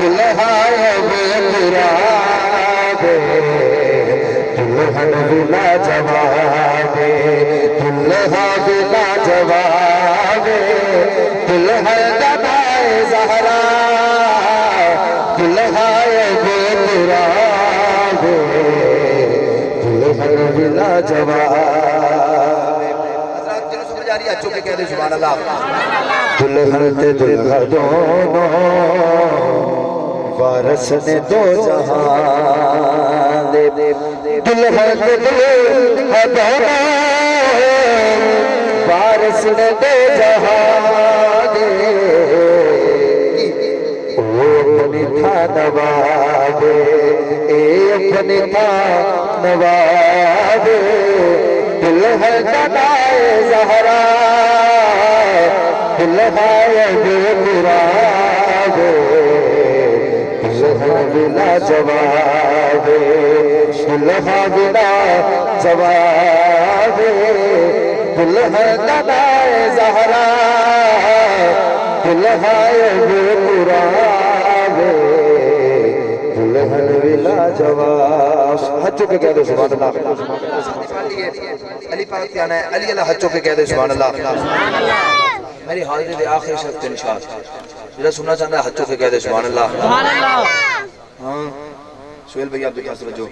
دلہائے بے قرار دلہن بھی لاجواب دلہا بھی لاجواب دلہن دنائے زہرا دلہائے بے قرار دلہن بھی لاجواب اچھو کے کہہ دے سبحان اللہ دلہن تے دلہا دونوں وارث نے دو جہاں دے دلہن تے دلہا دونوں وارث نے دو جہاں دے وہ اپنی تھا نواب اے اپنی تھا نواب دلہن دنائے زہرا دلہائے بے قرار دلہا بلا جواب دلہا بلا جواب دلہن دنائے زہرا دلہائے بے قرار دلہن بلا جواب ہاتھوں کے کہہ دو سبحان اللہ علی پاک پہ آنا ہے علی اللہ ہاتھوں کے کہہ دے سبحان اللہ میری حاضری دے آخری شرط انشاء جڑا سننا چاہتا ہے ہاتھوں کے کہہ دے سبحان اللہ ہاں سہیل بھئی آپ دیکھا سمجھو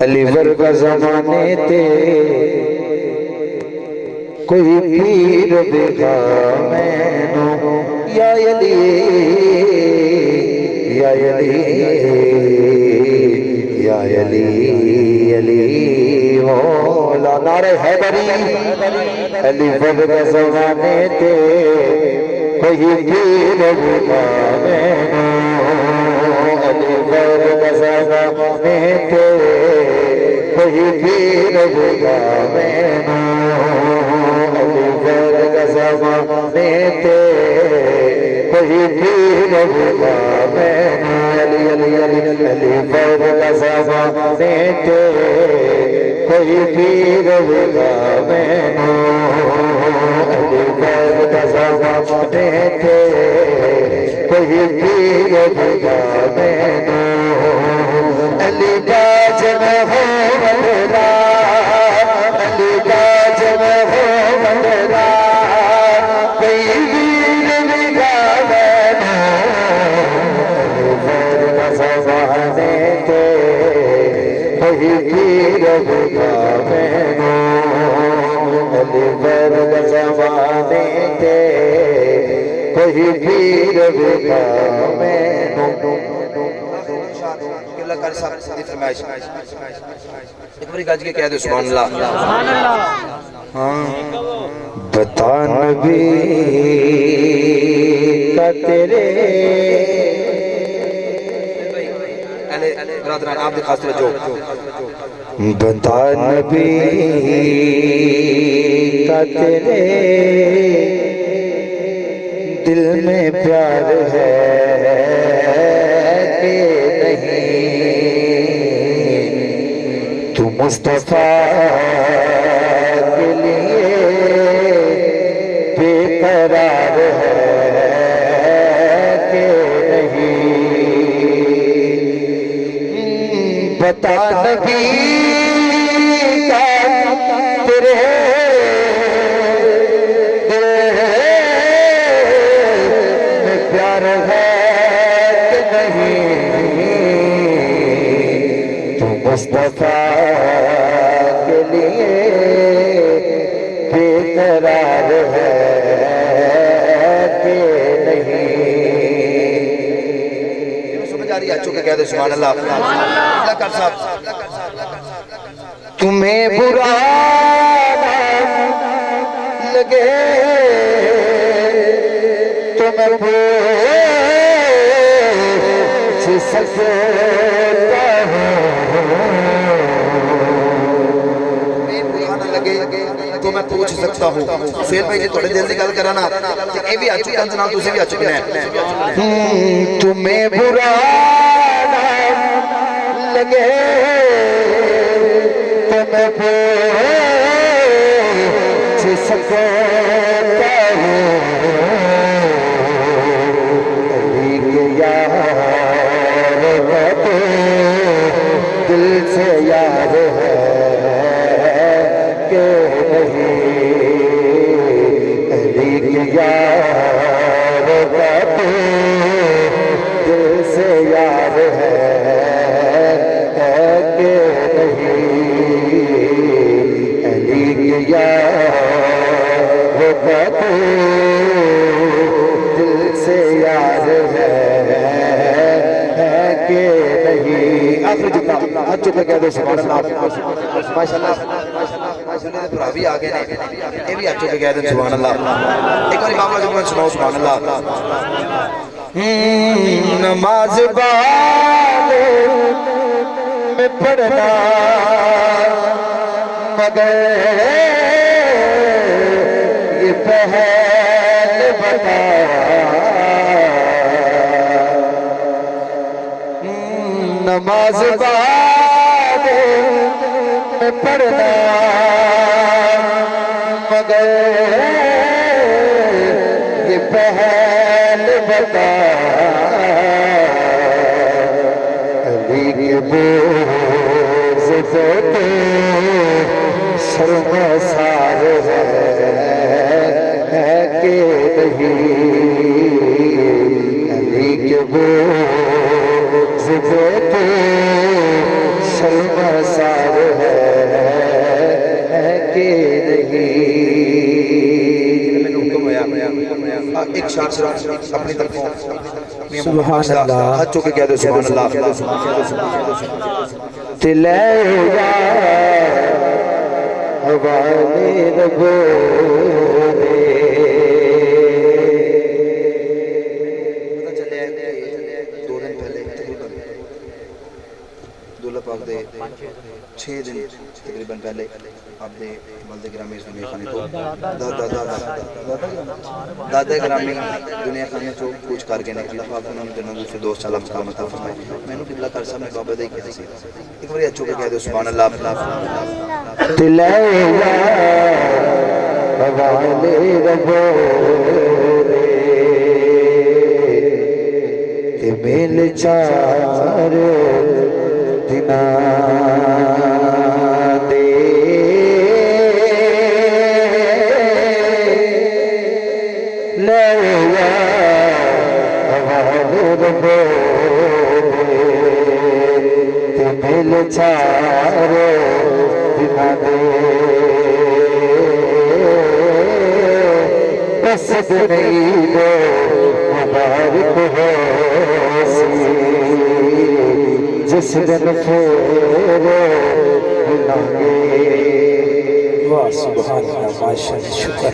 علی ورگا زمانے تے کوئی پیر دیکھا میں نو یا علی یا علی یا علی علی مولا نعرہ حیدری علی ورگا زمانے تے کوئی پیر دیکھا میں نو علی ورگا زمانے تے کوئی پیر دیکھا میں نو علی ورگا زمانے تے کوئی پیر دیکھا میں نو علی علی علی علی ورگا زمانے تے کوئی پیر دیکھا میں نو علی ورگا زمانے تے کوئی پیر دیکھا میں نو علی باج میں ہو مدرا علی باج میں ہو مدرا کوئی پیر دیکھا میں نو علی ورگا زمانے تے کوئی پیر دیکھا میں نو علی ورگا زمانے تے کوئی پیر دیکھا میں نو اللہ کر صاحب دی فرمائش ایک باری گاج کے کہہ دے سبحان اللہ ہاں بتا نبی کا تیرے برادران آپ دکھا سمجھو بتا نبی کا تیرے دل میں پیار ہے کہ نہیں تو مصطفیٰ کے لیے بے قرار ہے کہ نہیں بتا نبی کا تیرے پیار ہے کہ نہیں تو مصطفیٰ کے لیے بے قرار ہے کہ نہیں سمجھ آ رہی ہے اچھو کے کہہ دے سبحان اللہ اللہ کر صاحب تمہیں برا لگے تمہیں پوچھ سکتا ہوں تو میں پوچھ سکتا ہوں سہیل بھائی جی تھوڑے دل کی گل کرانا کہ اے بھی آ چکے ہیں جناب دوسرے بھی آ چکے ہیں تمہیں برا لگے تمہیں پوچھ سکتا ہوں علی کے یار چکے کہہ دے سبحان اللہ ماشاءاللہ سنے دے پرا بھی آگے نے یہ بھی ہاتھ چکے کہہ دے سبحان اللہ ایک بار امام اعظم سناؤ سبحان اللہ نماز بعد میں پڑھنا مگر یہ پہل بتا نماز بعد میں پڑھنا مگر یہ پہل بتا علی کے بوز پہ شرمسار ہے کہ نہیں علی کے بوز پہ شرمسار ہے کہ نہیں ایک شاعر سے اپنی طرفوں سبحان اللہ ہاتھ چکے کہہ دے سبحان اللہ تلیوا حوالے ربو پتہ چلے 2 دن پہلے تقریباً دولہ پاک دے 6 دن تقریباً پہلے آپ دے والد گرامی دنیا خانے تو دادا گرامی دنیا خانے تو کچھ کر کے نکلا آپ انہوں نے جنہوں دوسرے دوست چالا مقام عطا فرمائے میں نے قبلہ کر سامنے بابا دے کہتے سے ایک بڑی اچھو کے کہہ دے سبحان اللہ تلیوا حوالے ربو تے میل چار دنا دے لیوا حوالے ربو تے میل چار دنا دے قصد نہیں دو مبارک ہو جس دن پھیرے بلانگے واہ سبحان اللہ ماشاءاللہ شکر